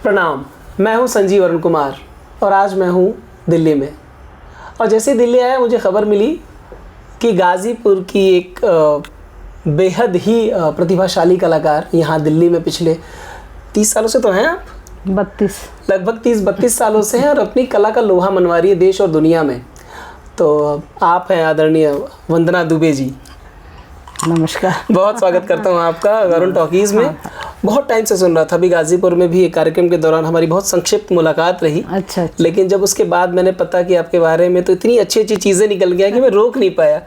प्रणाम, मैं हूं संजीव अरुण कुमार और आज मैं हूं दिल्ली में। और जैसे दिल्ली आया मुझे खबर मिली कि गाज़ीपुर की एक बेहद ही प्रतिभाशाली कलाकार यहाँ दिल्ली में पिछले 30 सालों से तो हैं आप? 32 लगभग 30-32 सालों से हैं और अपनी कला का लोहा मनवा रही है देश और दुनिया में। तो आप हैं आदरणीय वंदना दुबे जी। नमस्कार। बहुत स्वागत करता हूँ आपका अरुण टॉकीज़ में। बहुत टाइम से सुन रहा था, अभी गाज़ीपुर में भी एक कार्यक्रम के दौरान हमारी बहुत संक्षिप्त मुलाकात रही। अच्छा। लेकिन जब उसके बाद मैंने पता कि आपके बारे में तो इतनी अच्छी अच्छी चीज़ें निकल गया कि मैं रोक नहीं पाया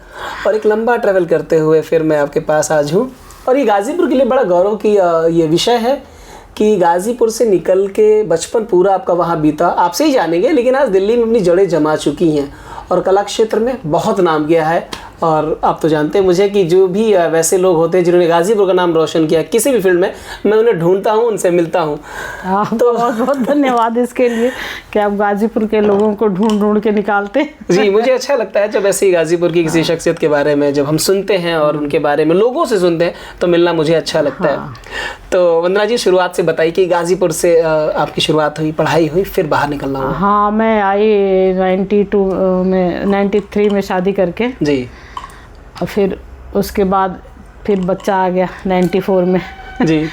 और एक लंबा ट्रैवल करते हुए फिर मैं आपके पास आज हूँ। और ये गाज़ीपुर के लिए बड़ा गौरव की ये विषय है कि गाज़ीपुर से निकल के बचपन पूरा आपका वहाँ बीता। आपसे ही जानेंगे, लेकिन आज दिल्ली में अपनी जड़ें जमा चुकी हैं और कला क्षेत्र में बहुत नाम किया है। और आप तो जानते हैं मुझे कि जो भी वैसे लोग होते हैं जिन्होंने गाज़ीपुर का नाम रोशन किया किसी भी फील्ड में, मैं उन्हें ढूंढता हूँ, उनसे मिलता हूँ। तो बहुत बहुत धन्यवाद इसके लिए कि आप गाज़ीपुर के लोगों को ढूंढ ढूंढ के निकालते। जी, मुझे अच्छा लगता है जब ऐसे ही गाज़ीपुर की किसी शख्सियत के बारे में जब हम सुनते हैं और उनके बारे में लोगों से सुनते हैं तो मिलना मुझे अच्छा लगता है। तो वंदना जी, शुरुआत से बताइए कि गाज़ीपुर से आपकी शुरुआत हुई, पढ़ाई हुई, फिर बाहर निकलना हुआ। हाँ, मैं आई 93 में शादी करके जी। और फिर उसके बाद फिर बच्चा आ गया 94 में। जी।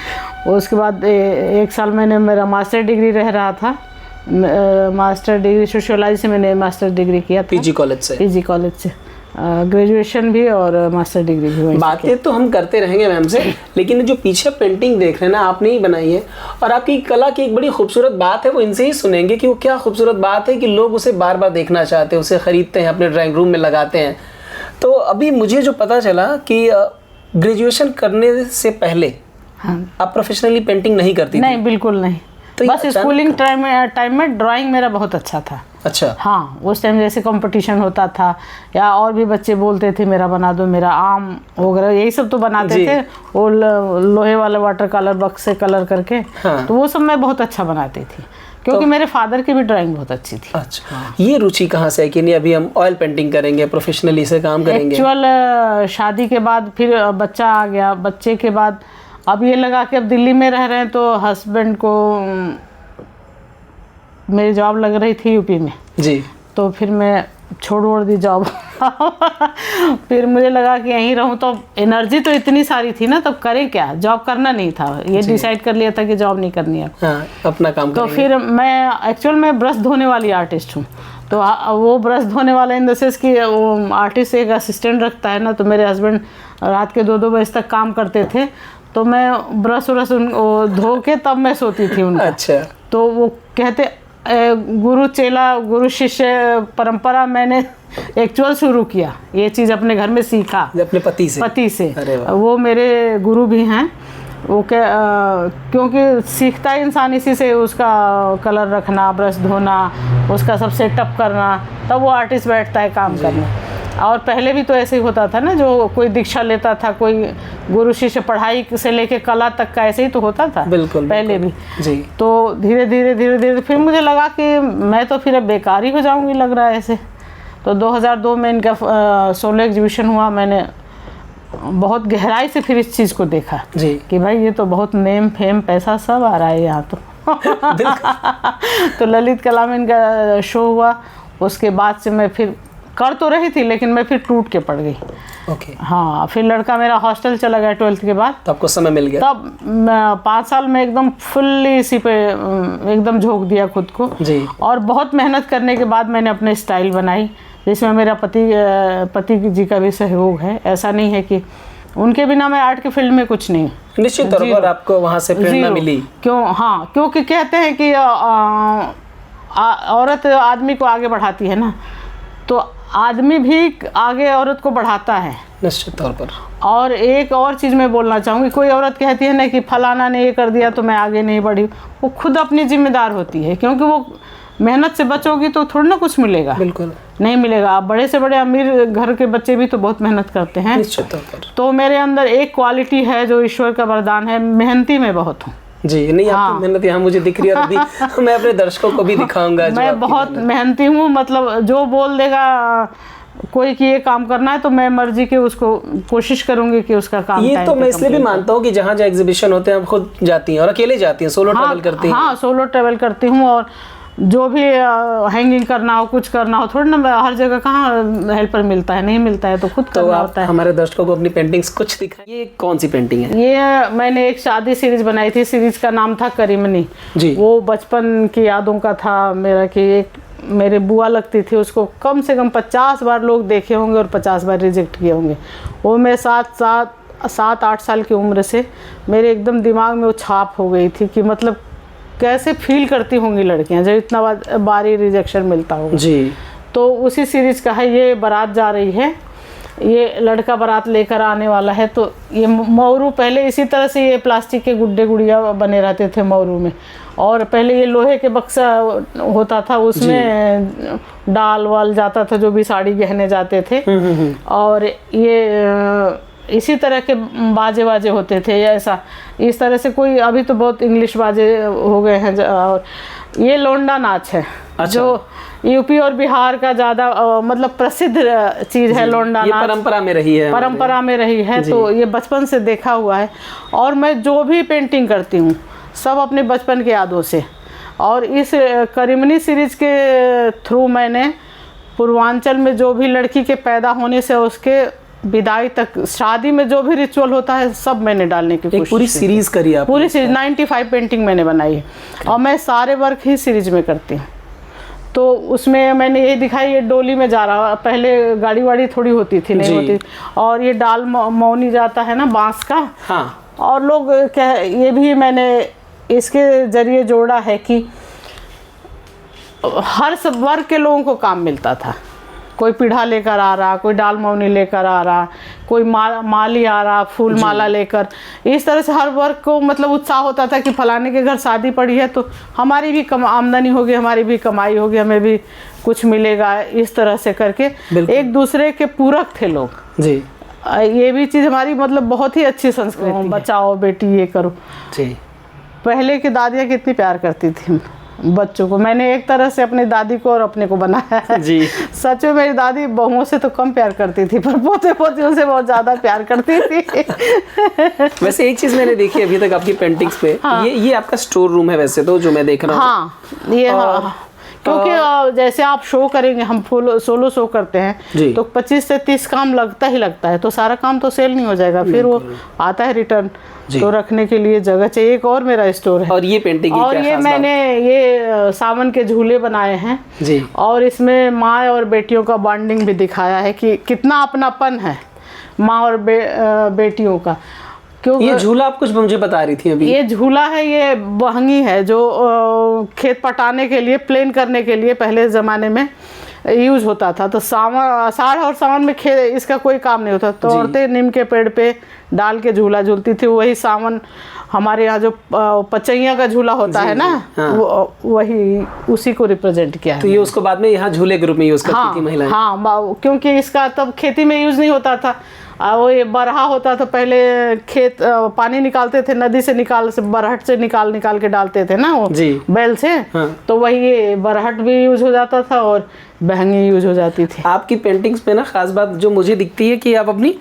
उसके बाद एक साल मैंने मेरा मास्टर डिग्री रहा था। मास्टर डिग्री सोशियोलॉजी से मैंने मास्टर डिग्री किया था। पीजी कॉलेज से ग्रेजुएशन भी और मास्टर डिग्री भी। बातें तो हम करते रहेंगे मैम से, लेकिन जो पीछे पेंटिंग देख रहे हैं ना, आपने ही बनाई है और आपकी कला की एक बड़ी खूबसूरत बात है, वो इनसे ही सुनेंगे कि वो क्या खूबसूरत बात है कि लोग उसे बार बार देखना चाहते हैं, उसे ख़रीदते हैं, अपने ड्राइंग रूम में लगाते हैं। तो अभी मुझे जो पता चला कि ग्रेजुएशन करने से पहले आप प्रोफेशनली पेंटिंग नहीं करती थी? नहीं, बिल्कुल नहीं। तो बस स्कूलिंग टाइम में ड्राइंग मेरा बहुत अच्छा था। अच्छा। हाँ, उस टाइम जैसे कंपटीशन होता था या और भी बच्चे बोलते थे मेरा बना दो, मेरा आम वगैरह यही सब तो बनाते थे, वो लोहे वाले वाटर कलर बक्स से कलर करके। हाँ। तो वो सब मैं बहुत अच्छा बनाती थी क्योंकि मेरे फादर की भी ड्राइंग बहुत अच्छी थी। अच्छा। हाँ। ये रुचि कहाँ से है कि नहीं अभी हम ऑयल पेंटिंग करेंगे, प्रोफेशनली से काम करेंगे? एक्चुअल शादी के बाद फिर बच्चा आ गया। बच्चे के बाद अब ये लगा कि अब दिल्ली में रह रहे हैं तो हस्बैंड को, मेरी जॉब लग रही थी यूपी में। जी। तो फिर मैं छोड़ दी जॉब। फिर मुझे लगा कि यहीं रहूं तो एनर्जी तो इतनी सारी थी ना, तब करें क्या, जॉब करना नहीं था। ये डिसाइड कर लिया था कि जॉब नहीं करनी है। हाँ, अपना काम तो फिर मैं ब्रश धोने वाली आर्टिस्ट हूँ। तो वो ब्रश धोने वाला इन द सेंस कि वो आर्टिस्ट एक असिस्टेंट रखता है ना, तो मेरे हस्बैंड रात के 2-2 बजे तक काम करते थे, तो मैं ब्रश धो के तब मैं सोती थी उनका। अच्छा। तो वो कहते गुरु चेला गुरु शिष्य परंपरा मैंने एक्चुअल शुरू किया, ये चीज़ अपने घर में सीखा अपने पति से। वो मेरे गुरु भी हैं। वो क्योंकि सीखता है इंसान इसी से, उसका कलर रखना, ब्रश धोना, उसका सब सेटअप करना, तब वो आर्टिस्ट बैठता है काम करने। और पहले भी तो ऐसे ही होता था ना, जो कोई दीक्षा लेता था, कोई गुरु शिष्य, पढ़ाई से लेके कला तक का ऐसे ही तो होता था। बिल्कुल, पहले भी। जी। तो धीरे धीरे फिर मुझे लगा कि मैं तो फिर अब बेकार ही हो जाऊंगी, लग रहा है ऐसे। तो 2002 में इनका 16 एग्जीबिशन हुआ। मैंने बहुत गहराई से फिर इस चीज़ को देखा जी कि भाई ये तो बहुत नेम फेम पैसा सब आ रहा है यहाँ तो। तो ललित कला में इनका शो हुआ। उसके बाद से मैं फिर कर तो रही थी, लेकिन मैं फिर टूट के पड़ गई। ओके। हाँ, फिर लड़का मेरा हॉस्टल चला गया 12th के बाद। तब आपको समय मिल गया? तब 5 साल में एकदम फुल्ली इसी पे एकदम झोंक दिया खुद को जी। और बहुत मेहनत करने के बाद मैंने अपने स्टाइल बनाई, जिसमें मेरा पति जी का भी सहयोग है। ऐसा नहीं है कि उनके बिना मैं आर्ट के फील्ड में कुछ नहीं। निश्चित तौर पर आपको वहाँ से प्रेरणा मिली? क्योंकि कहते हैं कि औरत आदमी को आगे बढ़ाती है ना, तो आदमी भी आगे औरत को बढ़ाता है निश्चित तौर पर। और एक और चीज़ मैं बोलना चाहूँगी, कोई औरत कहती है ना कि फलाना ने ये कर दिया तो मैं आगे नहीं बढ़ी, वो खुद अपनी जिम्मेदार होती है, क्योंकि वो मेहनत से बचोगी तो थोड़ा ना कुछ मिलेगा। बिल्कुल नहीं मिलेगा। आप बड़े से बड़े अमीर घर के बच्चे भी तो बहुत मेहनत करते हैं निश्चित तौर पर। तो मेरे अंदर एक क्वालिटी है जो ईश्वर का वरदान है, मेहनती मैं बहुत हूँ जी। नहीं, आपकी मेहनत यहाँ मुझे दिख रही है और अभी मैं अपने दर्शकों को भी दिखाऊंगा। मैं बहुत मेहनती हूँ, मतलब जो बोल देगा कोई कि ये काम करना है तो मैं मर्जी के उसको कोशिश करूंगी कि उसका काम ये time तो पे मैं इसलिए भी complete मानता हूँ कि जहाँ जहाँ एग्जीबिशन होते हैं आप खुद जाती हैं और अकेले जाती हैं, सोलो ट्रैवल करती हैं। हाँ, सोलो ट्रैवल करती हूँ। और जो भी हैंगिंग करना हो, कुछ करना हो, थोड़ी ना हर जगह कहाँ हेल्पर मिलता है, नहीं मिलता है, तो खुद तो करना आप होता है। हमारे दर्शकों को अपनी पेंटिंग्स कुछ दिखाएं। ये कौन सी पेंटिंग है? ये मैंने एक शादी सीरीज बनाई थी, सीरीज का नाम था करीमनी जी। वो बचपन की यादों का था मेरा, कि एक मेरे बुआ लगती थी, उसको कम से कम 50 बार लोग देखे होंगे और 50 बार रिजेक्ट किए होंगे। वो मैं 7-8 साल की उम्र से मेरे एकदम दिमाग में वो छाप हो गई थी कि मतलब कैसे फील करती होंगी लड़कियां जब इतना बारी रिजेक्शन मिलता होगा जी। तो उसी सीरीज का है। ये बारात जा रही है, ये लड़का बारात लेकर आने वाला है। तो ये मोरू, पहले इसी तरह से ये प्लास्टिक के गुड्डे गुड़िया बने रहते थे मोरू में, और पहले ये लोहे के बक्सा होता था, उसमें डाल वाल जाता था जो भी साड़ी गहने जाते थे। और ये इसी तरह के बाजे बाजे होते थे, ऐसा इस तरह से कोई, अभी तो बहुत इंग्लिश बाजे हो गए हैं। और ये लोंडा नाच है। अच्छा। जो यूपी और बिहार का ज़्यादा मतलब प्रसिद्ध चीज़ है लोंडा नाच, परंपरा में रही है, परंपरा में रही है। तो ये बचपन से देखा हुआ है। और मैं जो भी पेंटिंग करती हूँ सब अपने बचपन के यादों से। और इस करीमनी सीरीज के थ्रू मैंने पूर्वांचल में जो भी लड़की के पैदा होने से उसके विदाई तक, शादी में जो भी रिचुअल होता है, सब मैंने डालने की कोशिश। पूरी सीरीज करी आप? पूरी सीरीज 95 पेंटिंग मैंने बनाई है। और मैं सारे वर्क ही सीरीज में करती हूँ। तो उसमें मैंने ये दिखाई, ये डोली में जा रहा, पहले गाड़ी वाड़ी थोड़ी होती थी, नहीं होती। और ये डाल मौनी जाता है ना बांस का। हाँ। और लोग ये भी मैंने इसके जरिए जोड़ा है कि हर सब वर्ग के लोगों को काम मिलता था। कोई पीढ़ा लेकर आ रहा, कोई डाल मौनी लेकर आ रहा, कोई माली आ रहा फूल माला लेकर। इस तरह से हर वर्ग को मतलब उत्साह होता था कि फलाने के घर शादी पड़ी है तो हमारी भी आमदनी होगी, हमारी भी कमाई होगी, हमें भी कुछ मिलेगा। इस तरह से करके एक दूसरे के पूरक थे लोग जी। ये भी चीज़ हमारी मतलब बहुत ही अच्छी संस्कृति, बचाओ बेटी ये करो जी। पहले की दादियाँ कितनी प्यार करती थी बच्चों को। मैंने एक तरह से अपनी दादी को और अपने को बनाया है जी। सच में मेरी दादी बहुओं से तो कम प्यार करती थी, पर पोते पोतियों से बहुत ज़्यादा प्यार करती थी। वैसे एक चीज़ मैंने देखी अभी तक आपकी पेंटिंग्स पे, हाँ। ये आपका स्टोर रूम है वैसे तो, जो मैं देख रहा हूँ। हाँ, ये हाँ। क्योंकि जैसे आप शो करेंगे, हम सोलो शो करते हैं तो 25 से 30 काम लगता ही लगता है। तो सारा काम तो सेल नहीं हो जाएगा, फिर वो आता है रिटर्न। तो रखने के लिए जगह चाहिए। एक और मेरा स्टोर है। और ये पेंटिंग और ये मैंने ये सावन के झूले बनाए हैं जी। और इसमें माँ और बेटियों का बॉन्डिंग भी दिखाया है कि कितना अपनापन है माँ और बेटियों का। क्यों ये झूला आप कुछ मुझे बता रही थी अभी? ये झूला है, ये बहंगी है जो खेत पटाने के लिए, प्लेन करने के लिए पहले ज़माने में यूज़ होता था। तो आषाढ़ और सावन में इसका कोई काम नहीं होता, तो औरतें नीम के पेड़ पे डाल के झूला झूलती थी। वही सावन हमारे यहाँ जो पचैया का झूला होता है ना, हाँ। वही उसी को रिप्रेजेंट किया है। तो ये उसको बाद में यहाँ झूले ग्रुप में यूज़ करती थी महिलाएं? हाँ, क्योंकि इसका तब खेती में यूज़ नहीं होता था। वो ये बरहा होता था, पहले खेत पानी निकालते थे नदी से, बरहट से निकाल के डालते थे ना वो बैल से। हाँ। तो वही ये बरहट भी यूज हो जाता था और बहंगी यूज हो जाती थी। आपकी पेंटिंग्स पे ना खास बात जो मुझे दिखती है कि आप अपनी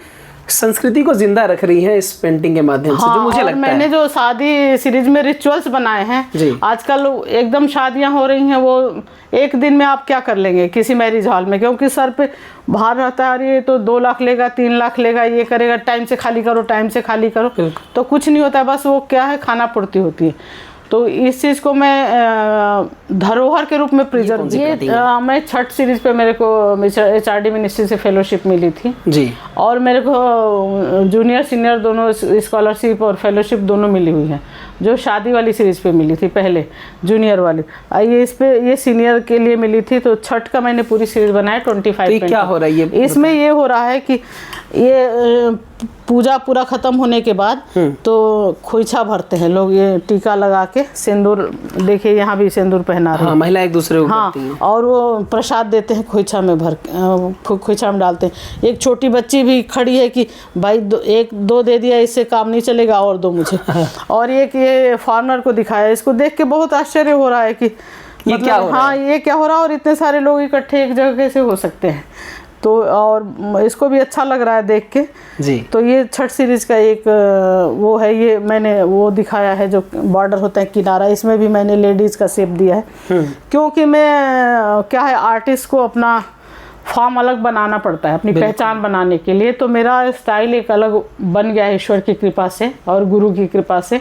संस्कृति को जिंदा रख रही हैं इस पेंटिंग के माध्यम से, जो मुझे लगता है। मैंने जो शादी सीरीज में रिचुअल्स बनाए हैं, आजकल एकदम शादियां हो रही हैं, वो एक दिन में आप क्या कर लेंगे किसी मैरिज हॉल में, क्योंकि सर पे भार रहता है, अरे तो 2 लाख लेगा, 3 लाख लेगा, ये करेगा, टाइम से खाली करो, टाइम से खाली करो, तो कुछ नहीं होता है। बस वो क्या है, खाना पूर्ति होती है। तो इस चीज़ को मैं धरोहर के रूप में प्रिजर्व मैं छठ सीरीज पे मेरे को HRD मिनिस्ट्री से फेलोशिप मिली थी जी। और मेरे को जूनियर सीनियर दोनों स्कॉलरशिप और फेलोशिप दोनों मिली हुई है। जो शादी वाली सीरीज पे मिली थी पहले, जूनियर वाली, ये सीनियर के लिए मिली थी। तो छठ का मैंने पूरी सीरीज बनाया 25। क्या हो रहा है इसमें? ये हो रहा है कि ये पूजा पूरा खत्म होने के बाद तो खोइछा भरते हैं लोग, ये टीका लगा के सिंदूर, देखिए यहाँ भी सिंदूर पहना रहे हैं। महिला एक दूसरे को करती हैं। और वो प्रसाद देते हैं, खोइछा में खोइछा में डालते हैं। एक छोटी बच्ची भी खड़ी है कि भाई 1-2 दे दिया, इससे काम नहीं चलेगा, और 2 मुझे। और एक ये फॉरनर को दिखाया, इसको देख के बहुत आश्चर्य हो रहा है कि ये क्या हो रहा है? हाँ, ये क्या हो रहा है और इतने सारे लोग इकट्ठे एक जगह कैसे हो सकते हैं। तो और इसको भी अच्छा लग रहा है देख के जी। तो ये छठ सीरीज का एक वो है, ये मैंने वो दिखाया है जो बॉर्डर होता है किनारा, इसमें भी मैंने लेडीज़ का शेप दिया है क्योंकि मैं क्या है आर्टिस्ट को अपना फॉर्म अलग बनाना पड़ता है अपनी पहचान बनाने के लिए। तो मेरा स्टाइल एक अलग बन गया है ईश्वर की कृपा से और गुरु की कृपा से।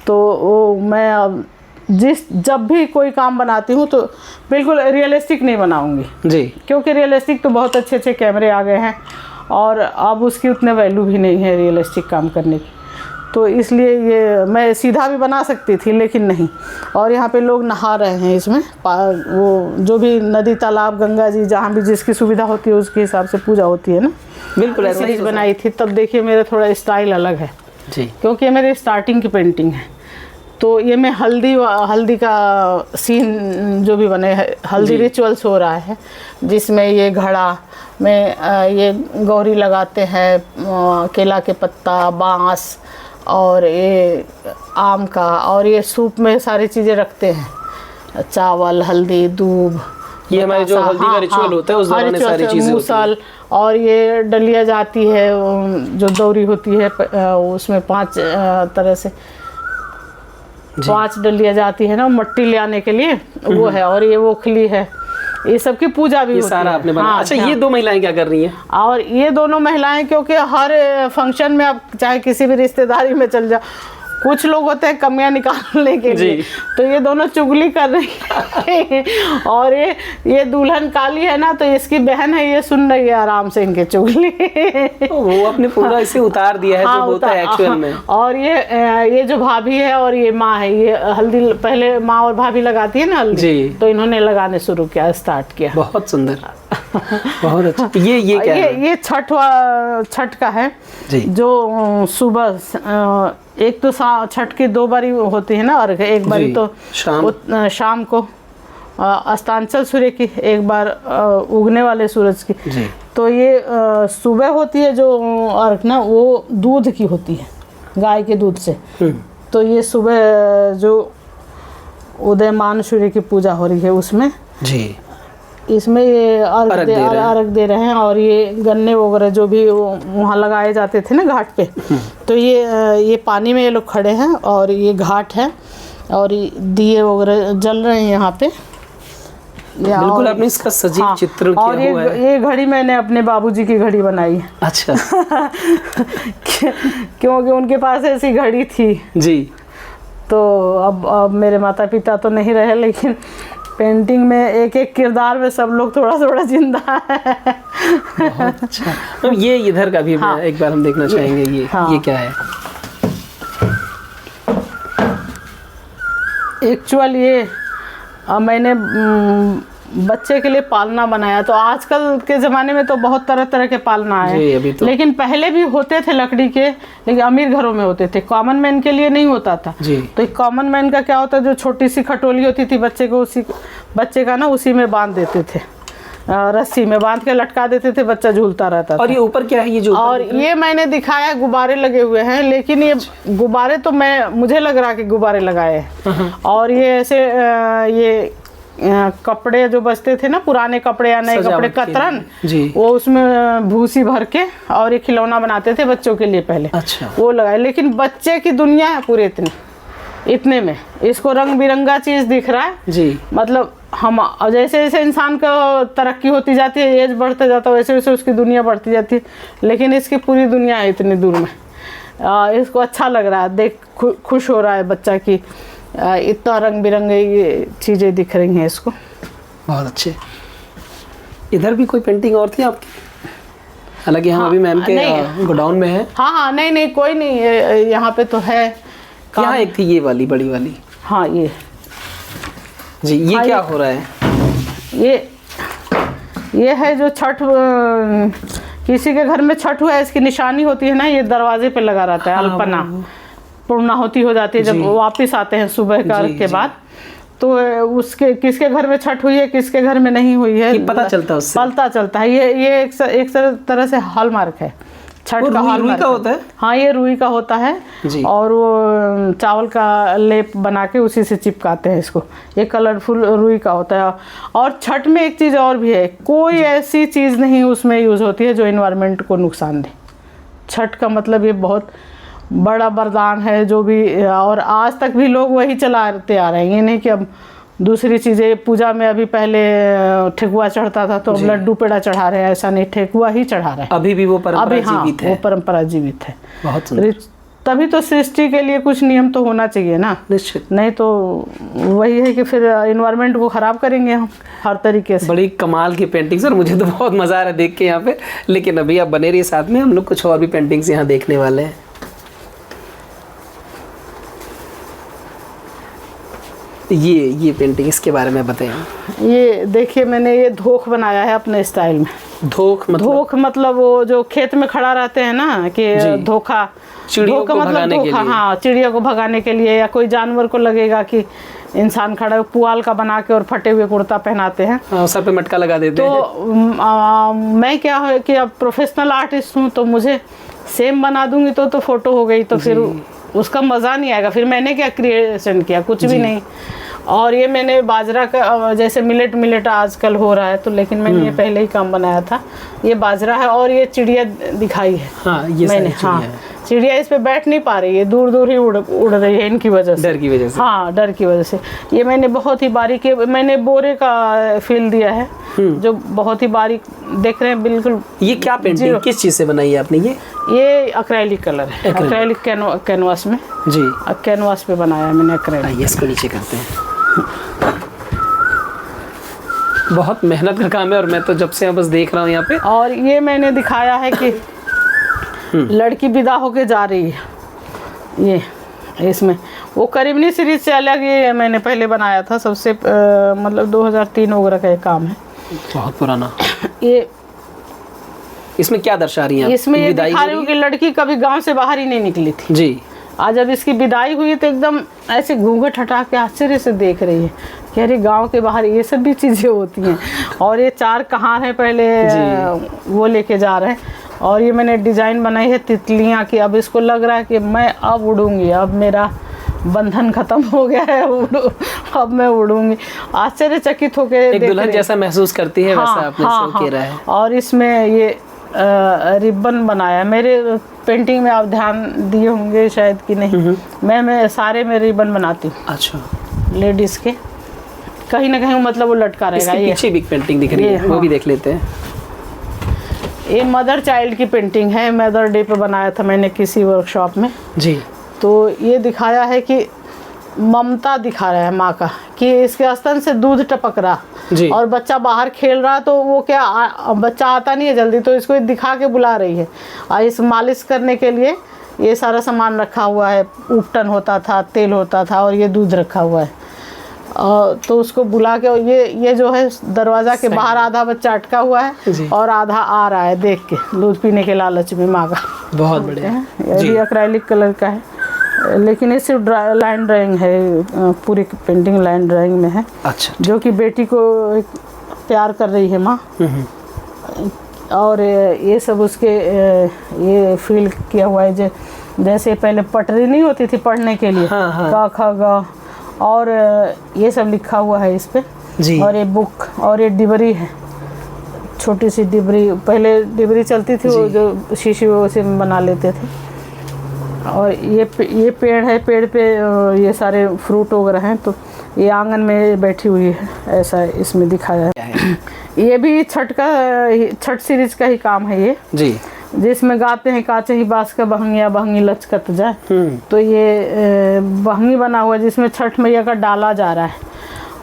तो वो मैं अब जब भी कोई काम बनाती हूँ तो बिल्कुल रियलिस्टिक नहीं बनाऊंगी जी, क्योंकि रियलिस्टिक तो बहुत अच्छे अच्छे कैमरे आ गए हैं और अब उसकी उतने वैल्यू भी नहीं है रियलिस्टिक काम करने की। तो इसलिए ये मैं सीधा भी बना सकती थी लेकिन नहीं। और यहाँ पे लोग नहा रहे हैं इसमें, वो जो भी नदी तालाब गंगा जी जहाँ भी जिसकी सुविधा होती है उसके हिसाब से पूजा होती है ना। बिल्कुल ऐसी चीज़ बनाई थी तब देखिए मेरा थोड़ा स्टाइल अलग है जी, क्योंकि ये मेरी स्टार्टिंग की पेंटिंग है। तो ये मैं हल्दी का सीन जो भी बने है, हल्दी रिचुअल्स हो रहा है जिसमें ये घड़ा में ये गौरी लगाते हैं, केला के पत्ता, बांस और ये आम का, और ये सूप में सारी चीज़ें रखते हैं, चावल, हल्दी, दूब, ये हमारे जो हल्दी का रिचुअल होता है उस दौरान सारी चीजें मूसल, और ये डलिया जाती है जो दौरी होती है उसमें 5 तरह से 5 डलिया जाती है ना मट्टी ले आने के लिए, वो है। और ये ओखली है, ये सब की पूजा भी होती सारा है। आपने बनाया। हाँ, अच्छा, ये 2 महिलाएं क्या कर रही हैं? और ये दोनों महिलाएं क्योंकि हर फंक्शन में आप चाहे किसी भी रिश्तेदारी में चल जाओ, कुछ लोग होते हैं कमियां निकालने के लिए, तो ये दोनों चुगली कर रही है। और ये दुल्हन काली है ना, तो इसकी बहन है, ये सुन रही है आराम से इनके चुगली। वो अपने पूरा इसे उतार दिया है, हाँ, जो होता है एक्चुअल में। और ये जो भाभी है और ये माँ है, ये हल्दी पहले माँ और भाभी लगाती है ना हल्दी, तो इन्होंने लगाने शुरू किया, स्टार्ट किया। बहुत सुंदर, बहुत अच्छा। ये क्या है? ये छठ का है जी। जो सुबह एक तो छठ की 2 बारी होती है ना, और एक बारी तो शाम को अस्तांचल सूर्य की, एक बार उगने वाले सूरज की। जी। तो ये सुबह होती है जो अर्घ ना, वो दूध की होती है, गाय के दूध से। तो ये सुबह जो उदयमान सूर्य की पूजा हो रही है उसमें जी, इसमें ये अर्घ दे रहे हैं। और ये गन्ने वगैरह जो भी वहाँ लगाए जाते थे ना घाट पे, तो ये पानी में ये लोग खड़े हैं और ये घाट है और दिए वगैरह जल रहे हैं यहाँ पे। बिल्कुल आपने इसका सजीव चित्र किया और हुआ है। ये घड़ी मैंने अपने बाबूजी की घड़ी बनाई है। अच्छा। क्योंकि उनके पास ऐसी घड़ी थी जी। तो अब मेरे माता पिता तो नहीं रहे, लेकिन पेंटिंग में एक एक किरदार में सब लोग थोड़ा थोड़ा जिंदा है। बहुत अच्छा। तो ये इधर का भी एक बार हम देखना चाहेंगे। ये क्या है? एक्चुअल ये मैंने बच्चे के लिए पालना बनाया। तो आजकल के ज़माने में तो बहुत तरह तरह के पालना है, तो। लेकिन पहले भी होते थे लकड़ी के, लेकिन अमीर घरों में होते थे, कॉमन मैन के लिए नहीं होता था। तो कॉमन मैन का क्या होता है, जो छोटी सी खटोली होती थी बच्चे का ना, उसी में बांध देते थे, रस्सी में बांध के लटका देते थे, बच्चा झूलता रहता था। और ये ऊपर क्या है? ये जो और ये मैंने दिखाया गुब्बारे लगे हुए हैं, लेकिन ये गुब्बारे तो मुझे लग रहा कि गुब्बारे लगाए हैं। और ये ऐसे ये कपड़े जो बचते थे ना, पुराने कपड़े या नए कपड़े, कतरन, वो उसमें भूसी भर के और ये खिलौना बनाते थे बच्चों के लिए पहले। अच्छा। वो लगाए, लेकिन बच्चे की दुनिया है पूरे इतने में, इसको रंग बिरंगा चीज दिख रहा है जी। मतलब हम जैसे जैसे इंसान का तरक्की होती जाती है, एज बढ़ता जाता है, वैसे वैसे उसकी दुनिया बढ़ती जाती है, लेकिन इसकी पूरी दुनिया है इतनी दूर में। इसको अच्छा लग रहा है, देख खुश हो रहा है बच्चा की इतना रंग बिरंगे ये चीज़ें दिख रही हैं इसको। बहुत अच्छे। इधर भी कोई पेंटिंग और थी आपकी? हालांकि हम अभी मैम के गोडाउन में है। हाँ, नहीं कोई नहीं, यहाँ पे तो है। यहाँ एक थी ये वाली, बड़ी वाली। हाँ, ये जी। ये क्या हो रहा है? ये है जो छठ, किसी के घर में छठ हुआ है, इसकी निशानी होती है ना, ये दरवाजे पे लगा रहता है। अल्पना पूर्णाहुति हो जाती है जब वापस आते हैं सुबह का के बाद, तो उसके किसके घर में छठ हुई है, किसके घर में नहीं हुई है, पता चलता है उससे। पता चलता है। ये एक तरह से हॉलमार्क है छठ वो का रुई हॉलमार्क का होता है? हाँ, ये रुई का होता है जी। और वो चावल का लेप बना के उसी से चिपकाते हैं इसको। ये कलरफुल रुई का होता है। और छठ में एक चीज़ और भी है, कोई ऐसी चीज़ नहीं उसमें यूज़ होती है जो इन्वायरमेंट को नुकसान दे। छठ का मतलब ये बहुत बड़ा वरदान है जो भी, और आज तक भी लोग वही चलाते आ रहे हैं। ये नहीं कि अब दूसरी चीज़ें पूजा में, अभी पहले ठेकुआ चढ़ता था तो अब लड्डू पेड़ा चढ़ा रहे हैं, ऐसा नहीं, ठेकुआ ही चढ़ा रहे हैं। अभी भी वो परंपरा जीवित है। वो परंपरा जीवित है। बहुत सुंदर। तभी तो सृष्टि के लिए कुछ नियम तो होना चाहिए ना, निश्चित। नहीं तो वही है कि फिर इन्वायरमेंट को ख़राब करेंगे हम हर तरीके से। बड़ी कमाल की पेंटिंग सर, मुझे तो बहुत मज़ा आ रहा है देख के यहाँ पे। लेकिन अभी आप बने रहिए साथ में, हम लोग कुछ और भी पेंटिंग्स यहाँ देखने वाले हैं। ये पेंटिंग, इसके बारे में बताएं। ये देखिए, मैंने ये धोख बनाया है अपने स्टाइल में। धोख मतलब वो जो खेत में खड़ा रहते हैं ना, कि धोखा, चिड़ियों को भगाने के लिए। हाँ, चिड़ियों को भगाने के लिए, या कोई जानवर को लगेगा कि इंसान खड़ा है, पुआल का बना के और फटे हुए कुर्ता पहनाते हैं। हाँ, सर पे मटका लगा देते हैं। तो मैं क्या है कि अब प्रोफेशनल आर्टिस्ट हूँ, तो मुझे सेम बना दूंगी तो फोटो हो गई, तो फिर उसका मज़ा नहीं आएगा। फिर मैंने क्या क्रिएशन किया, कुछ भी नहीं। और ये मैंने बाजरा का, जैसे मिलेट आजकल हो रहा है, तो लेकिन मैंने ये पहले ही काम बनाया था। ये बाजरा है और ये चिड़िया दिखाई है। हाँ, ये मैंने, हाँ, चिड़िया इस पे बैठ नहीं पा रही है, दूर दूर ही उड़ रही है इनकी वजह से, डर की वजह से। हाँ, डर की वजह से। ये मैंने बहुत ही बारीक, मैंने बोरे का फील दिया है, जो बहुत ही बारीक देख रहे हैं बिल्कुल। ये क्या पेंटिंग किस चीज़ से बनाई है आपने? ये अक्रेलिक कलर है, अक्रेलिक कैनवास में। जी, कैनवास पे बनाया है मैंने अक्रेलिक। इसको नीचे करते हैं। बहुत मेहनत का काम है, और मैं तो जब से बस देख रहा हूँ यहाँ पे। और ये मैंने दिखाया है कि लड़की विदा होके जा रही है। ये इसमें वो करीबनी सीरीज से अलग ये मैंने पहले बनाया था, सबसे मतलब 2003 वगैरह का ये काम है, बहुत पुराना। ये इसमें क्या दर्शा रही हैं? इसमें ये दिखा रही हूँ कि लड़की कभी गांव से बाहर ही नहीं निकली थी जी। आज जब इसकी विदाई हुई तो एकदम ऐसे घूंघट हटा के आश्चर्य से देख रही है कि अरे गाँव के बाहर ये सब भी चीज़ें होती हैं। और ये 4 कहार हैं पहले वो लेके जा रहे हैं। और ये मैंने डिज़ाइन बनाई है तितलियाँ की। अब इसको लग रहा है कि मैं अब उड़ूँगी, अब मेरा बंधन खत्म हो गया है, अब मैं उड़ूँगी। आश्चर्यचकित होकर एक दुल्हन जैसा महसूस करती है, वैसा आपने शो किया है। और इसमें ये रिबन बनाया। मेरे पेंटिंग में आप ध्यान दिए होंगे शायद कि नहीं, मैं सारे में रिबन बनाती हूँ। अच्छा, लेडीज़ के कहीं ना कहीं मतलब वो लटका रहेगा। इसके पीछे भी पेंटिंग दिख रही है, वो भी देख लेते हैं। ये मदर चाइल्ड की पेंटिंग है, मदर डे पे बनाया था मैंने किसी वर्कशॉप में जी। तो ये दिखाया है कि ममता दिखा रहा है माँ का, कि इसके स्तन से दूध टपक रहा और बच्चा बाहर खेल रहा, तो वो क्या बच्चा आता नहीं है जल्दी, तो इसको दिखा के बुला रही है। और इस मालिश करने के लिए ये सारा सामान रखा हुआ है, उपटन होता था, तेल होता था, और ये दूध रखा हुआ है। तो उसको बुला के, ये जो है दरवाज़ा के बाहर आधा बच्चा अटका हुआ है और आधा आ रहा है देख के, दूध पीने के लालच में माँ का। बहुत बढ़िया। ये भी एक्रेलिक कलर का है, लेकिन ये सिर्फ लाइन ड्राइंग है, पूरी पेंटिंग लाइन ड्राइंग में है। अच्छा। जो कि बेटी को प्यार कर रही है माँ, और ये सब उसके ये फील किया हुआ है। जैसे पहले पटरी नहीं होती थी पढ़ने के लिए, क ख ग, और ये सब लिखा हुआ है इस पे जी। और ये बुक, और ये डिबरी है, छोटी सी डिबरी, पहले डिबरी चलती थी वो जो शीशी से बना लेते थे। और ये पेड़ है, पेड़ पे ये सारे फ्रूट वगैरह हैं, तो ये आंगन में बैठी हुई है, ऐसा इसमें दिखाया है। ये भी छठ सीरीज का ही काम है ये जी, जिसमें गाते हैं काचे ही बास का बहंगिया बहंगी लचकत जाए। तो ये बहंगी बना हुआ है जिसमें छठ मैया का डाला जा रहा है।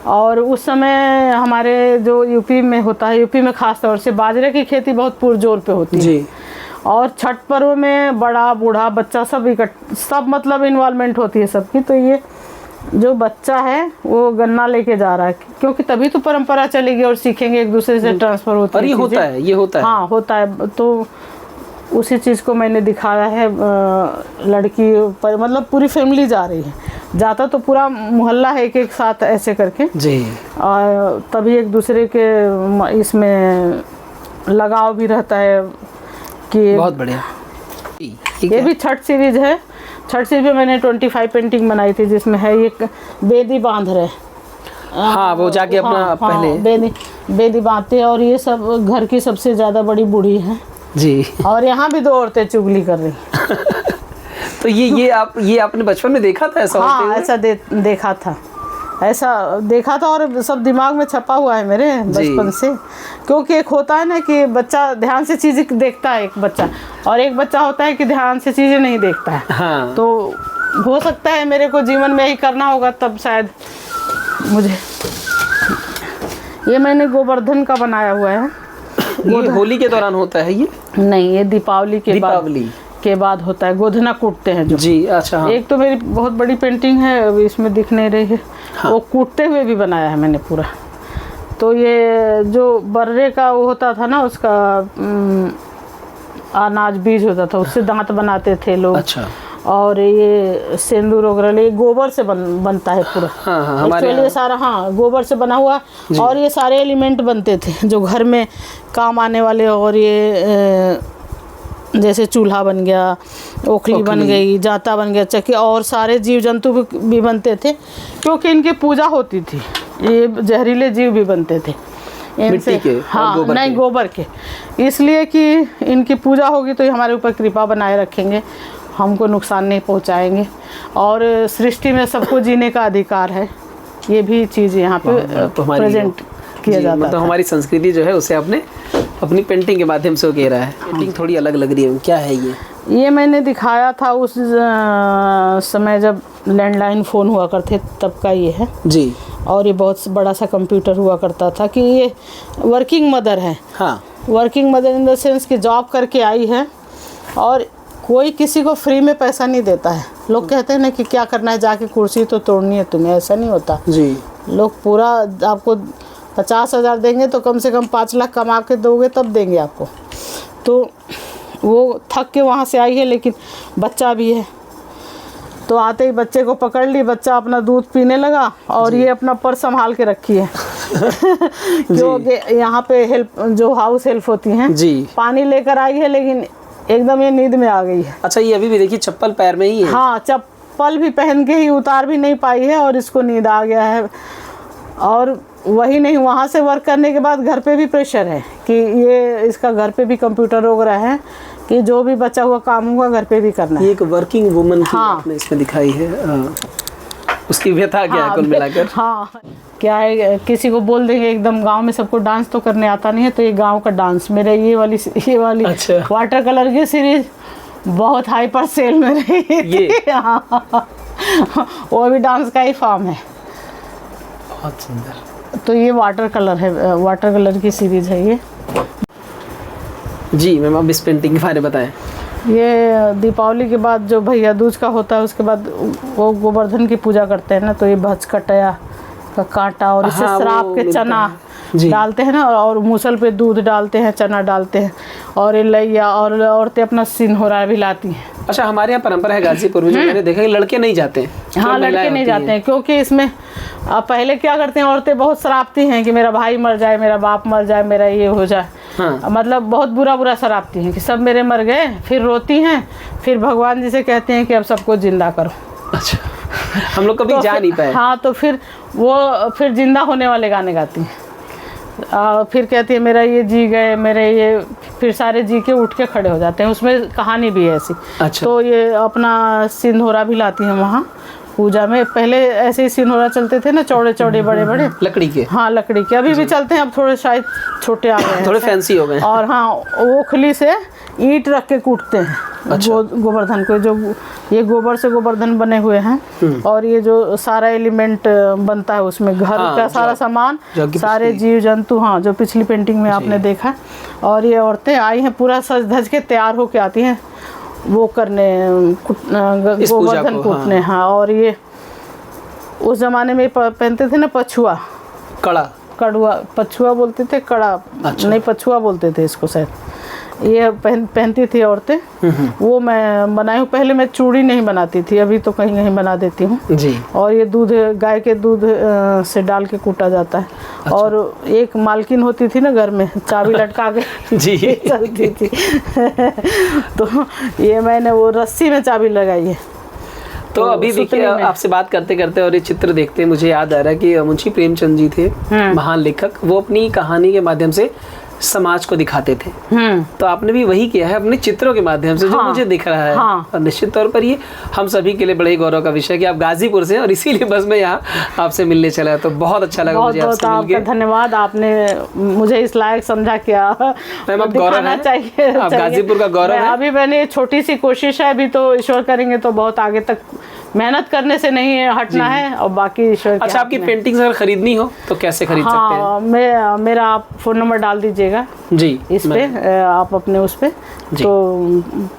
और उस समय हमारे जो यूपी में होता है, यूपी में खास तौर से बाजरे की खेती बहुत पुरजोर पे होती है जी। और छठ पर्व में बड़ा बूढ़ा बच्चा सब मतलब इन्वॉल्वमेंट होती है सबकी। तो ये जो बच्चा है वो गन्ना लेके जा रहा है, क्योंकि तभी तो परंपरा चलेगी और सीखेंगे, एक दूसरे से ट्रांसफर होती है। ये होता है हाँ, होता है। तो उसी चीज़ को मैंने दिखाया है। लड़की पर मतलब पूरी फैमिली जा रही है, जाता तो पूरा मोहल्ला है एक साथ ऐसे करके जी। और तभी एक दूसरे के इसमें लगाव भी रहता है कि बहुत बढ़िया। ठीक ये है। भी छठ सीरीज है। छठ सीरीज में मैंने 25 पेंटिंग बनाई थी, जिसमें है एक बेदी बांध रहे। हाँ, वो जाके अपना पहले बेदी बांधते हैं। और ये सब घर की सबसे ज़्यादा बड़ी बूढ़ी है जी। और यहाँ भी 2 औरतें चुगली कर रही। तो ये आपने बचपन में देखा था ऐसा होते हाँ, हुए? ऐसा देखा था और सब दिमाग में छपा हुआ है मेरे बचपन से। क्योंकि एक होता है ना कि बच्चा ध्यान से चीज़ें देखता है एक बच्चा, और एक बच्चा होता है कि ध्यान से चीज़ें नहीं देखता है। हाँ। तो हो सकता है मेरे को जीवन में यही करना होगा, तब शायद मुझे। ये मैंने गोवर्धन का बनाया हुआ है। ये होली के दौरान होता है ये? नहीं, ये दीपावली के बाद होता है। गोधना कूटते हैं जो। जी, अच्छा। हाँ। एक तो मेरी बहुत बड़ी पेंटिंग है, अभी इसमें दिख नहीं रही है। हाँ। वो कूटते हुए भी बनाया है मैंने पूरा। तो ये जो बर्रे का वो होता था ना, उसका अनाज बीज होता था, उससे दांत बनाते थे लोग। अच्छा। और ये सिंदूर वगैरह ये गोबर से बनता है पूरा। हाँ, हाँ, हमारे ये सारा हाँ गोबर से बना हुआ। और ये सारे एलिमेंट बनते थे जो घर में काम आने वाले। और ये जैसे चूल्हा बन गया, ओखली बन गई, जाता बन गया, चक्की, और सारे जीव जंतु भी बनते थे क्योंकि इनकी पूजा होती थी। ये जहरीले जीव भी बनते थे मिट्टी के। हाँ, नहीं, गोबर के। इसलिए कि इनकी पूजा होगी तो ये हमारे ऊपर कृपा बनाए रखेंगे, हमको नुकसान नहीं पहुंचाएंगे। और सृष्टि में सबको जीने का अधिकार है। ये भी चीज़ यहाँ पे प्रेजेंट किया जाता है। मतलब हमारी संस्कृति जो है उसे आपने अपनी पेंटिंग के माध्यम से घेरा है। पेंटिंग थोड़ी अलग लग रही है, क्या है ये मैंने दिखाया था उस समय जब लैंडलाइन फ़ोन हुआ करते तब का ये है जी। और ये बहुत बड़ा सा कंप्यूटर हुआ करता था। कि ये वर्किंग मदर है। हाँ, working mother in the sense कि जॉब करके आई है और कोई किसी को फ्री में पैसा नहीं देता है। लोग कहते हैं ना कि क्या करना है, जाके कुर्सी तो तोड़नी है तुम्हें, ऐसा नहीं होता जी। लोग पूरा आपको 50,000 देंगे तो कम से कम 5 लाख कमा के दोगे तब देंगे आपको। तो वो थक के वहाँ से आई है, लेकिन बच्चा भी है। तो आते ही बच्चे को पकड़ ली, बच्चा अपना दूध पीने लगा और ये अपना पर्स संभाल के रखी है। जो यहाँ पे हेल्प जो हाउस हेल्प होती हैं जी, पानी लेकर आई है, लेकिन एकदम ये नींद में आ गई है। अच्छा, ये अभी भी देखिए चप्पल पैर में ही है। हाँ, चप्पल भी पहन के ही उतार भी नहीं पाई है और इसको नींद आ गया है। और वही नहीं, वहाँ से वर्क करने के बाद घर पे भी प्रेशर है कि ये इसका घर पे भी कंप्यूटर वगैरह है कि जो भी बचा हुआ काम हुआ घर पे भी करना है। ये एक वर्किंग वुमन की हाँ, आपने इसमें दिखाई है। उसकी व्यथा क्या है कुल मिलाकर? हाँ, क्या है, किसी को बोल देंगे एकदम गांव में सबको डांस तो करने आता नहीं है, तो ये गांव का डांस मेरा ये वाली अच्छा। वाटर कलर की सीरीज बहुत हाइपर सेल में रही ये हाँ, वो भी डांस का ही फॉर्म है। बहुत सुंदर। तो ये वाटर कलर है, वाटर कलर की सीरीज है ये। जी मैम, अब इस पेंटिंग के बारे में बताएं। ये दीपावली के बाद जो भैया दूज का होता है उसके बाद वो गोवर्धन की पूजा करते हैं ना, तो ये भचकटया का कांटा और इसे श्राप के चना डालते हैं ना, और मूसल पे दूध डालते हैं, चना डालते हैं, और ये लैया और औरतें अपना सिंहोरा भी लाती हैं। अच्छा, हमारे यहाँ परंपरा है गाजीपुर में, जो मैंने देखा कि लड़के नहीं जाते हैं। हाँ, लड़के नहीं जाते हैं क्योंकि इसमें पहले क्या करते हैं, औरतें बहुत शराबती हैं कि मेरा भाई मर जाए, मेरा बाप मर जाए, मेरा ये हो जाए। हाँ। मतलब बहुत बुरा शराबती हैं कि सब मेरे मर गए, फिर रोती हैं, फिर भगवान जी से कहते हैं कि अब सबको जिंदा करो। अच्छा, हम लोग कभी जा नहीं पाए। हाँ, तो फिर वो फिर जिंदा होने वाले गाने गाती हैं। फिर कहती है मेरा ये जी गए, मेरे ये, फिर सारे जी के उठ के खड़े हो जाते हैं। उसमें कहानी भी है ऐसी। अच्छा। तो ये अपना सिंधोरा भी लाती हैं वहाँ पूजा में। पहले ऐसे ही सिंधोरा चलते थे ना, चौड़े चौड़े बड़े बड़े लकड़ी के। हाँ, लकड़ी के अभी भी चलते हैं, अब थोड़े शायद छोटे आ गए हैं, थोड़े फैंसी हो गए। और हाँ, ओखली से ईंट रख के कूटते हैं। अच्छा। गोवर्धन को, जो ये गोबर से गोवर्धन बने हुए हैं, और ये जो सारा एलिमेंट बनता है उसमें, घर का सारा सामान, सारे जीव जंतु, हाँ, जो पिछली पेंटिंग में आपने देखा। और ये औरतें आई हैं पूरा सज धज के तैयार होके आती हैं वो करने, गोवर्धन कूटने। हाँ, और ये उस जमाने में पहनते थे ना पछुआ, कड़ा, कड़ुआ, पछुआ बोलते थे, कड़ा। अच्छा। नहीं, पछुआ बोलते थे इसको शायद। ये पहनती थी औरतें, वो मैं बनाई हूँ। पहले मैं चूड़ी नहीं बनाती थी, अभी तो कहीं कहीं बना देती हूँ जी। और ये दूध, गाय के दूध से डाल के कूटा जाता है। अच्छा। और एक मालकिन होती थी ना घर में, चाबी लटका के जी चलती थी तो ये मैंने वो रस्सी में चाबी लगाई है। तो अभी देखिए, आपसे बात करते करते और ये चित्र देखते मुझे याद आ रहा है कि मुंशी प्रेमचंद जी थे महान लेखक, वो अपनी कहानी के माध्यम से समाज को दिखाते थे। तो आपने भी वही किया है अपने चित्रों के माध्यम से, जो मुझे दिख रहा है। और निश्चित तौर पर ये हम सभी के लिए बड़े ही गौरव का विषय है कि आप गाजीपुर से हैं और इसीलिए बस मैं यहाँ आपसे मिलने चला, तो बहुत अच्छा लगा मुझे आपसे मिलके। धन्यवाद, आपने मुझे इस लायक समझा। क्या मैम, आप गौरव है, चाहिए आप गाजीपुर का गौरव है। अभी मैंने छोटी सी कोशिश है, अभी तो ईश्वर करेंगे तो बहुत आगे तक मेहनत करने से नहीं हटना है, और बाकी ईश्वर। अच्छा, आपकी पेंटिंग्स अगर खरीदनी हो तो कैसे खरीद सकते हैं? मेरा आप फ़ोन नंबर डाल दीजिएगा जी इस पे, आप अपने उस पे, तो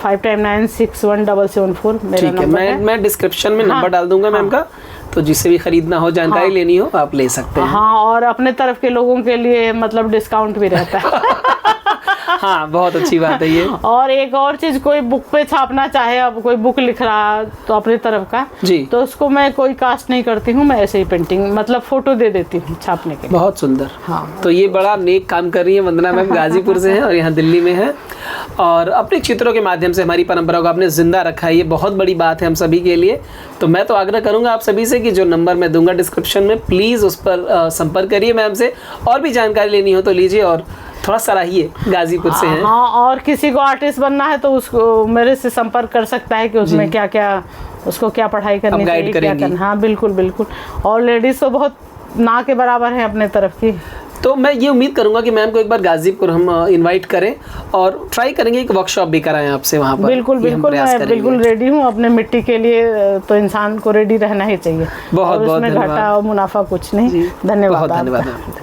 59961774 मेरा नंबर है। मैं डिस्क्रिप्शन में नंबर डाल दूंगा मैम का, तो जिससे भी खरीदना हो, जानकारी लेनी हो, आप ले सकते हैं। हाँ, और अपने तरफ के लोगों के लिए मतलब डिस्काउंट भी रहता है हाँ, बहुत अच्छी बात है ये। और एक और चीज, कोई बुक पे छापना चाहे, अब कोई बुक लिख रहा तो अपनी तरफ का जी, तो उसको मैं कोई कास्ट नहीं करती हूँ, मैं ऐसे ही पेंटिंग मतलब फोटो दे देती हूँ छापने के लिए। बहुत सुंदर। हाँ, तो ये बड़ा नेक काम कर रही है वंदना मैम, गाजीपुर से हैं और यहाँ दिल्ली में है, और अपने चित्रों के माध्यम से हमारी परंपरा को आपने जिंदा रखा है। ये बहुत बड़ी बात है हम सभी के लिए। तो मैं तो आग्रह करूंगा आप सभी से कि जो नंबर मैं दूंगा डिस्क्रिप्शन में, प्लीज़ उस पर संपर्क करिए मैम से, और भी जानकारी लेनी हो तो लीजिए, और थोड़ा सराहिए, गाजीपुर से हैं। हाँ, और किसी को आर्टिस्ट बनना है तो उसको मेरे से संपर्क कर सकता है कि उसमें क्या क्या, उसको क्या पढ़ाई करनी चाहिए, क्या करना। हाँ, बिल्कुल बिल्कुल। और लेडीज़ तो बहुत ना के बराबर है अपने तरफ की। तो मैं ये उम्मीद करूंगा कि मैम को एक बार गाजीपुर हम इनवाइट करें और ट्राई करेंगे एक वर्कशॉप भी कराएं आपसे वहाँ पर। बिल्कुल बिल्कुल, मैं बिल्कुल रेडी हूँ अपने मिट्टी के लिए, तो इंसान को रेडी रहना ही चाहिए। बहुत बहुत धन्यवाद। घाटा और मुनाफा कुछ नहीं। धन्यवाद। धन्यवाद।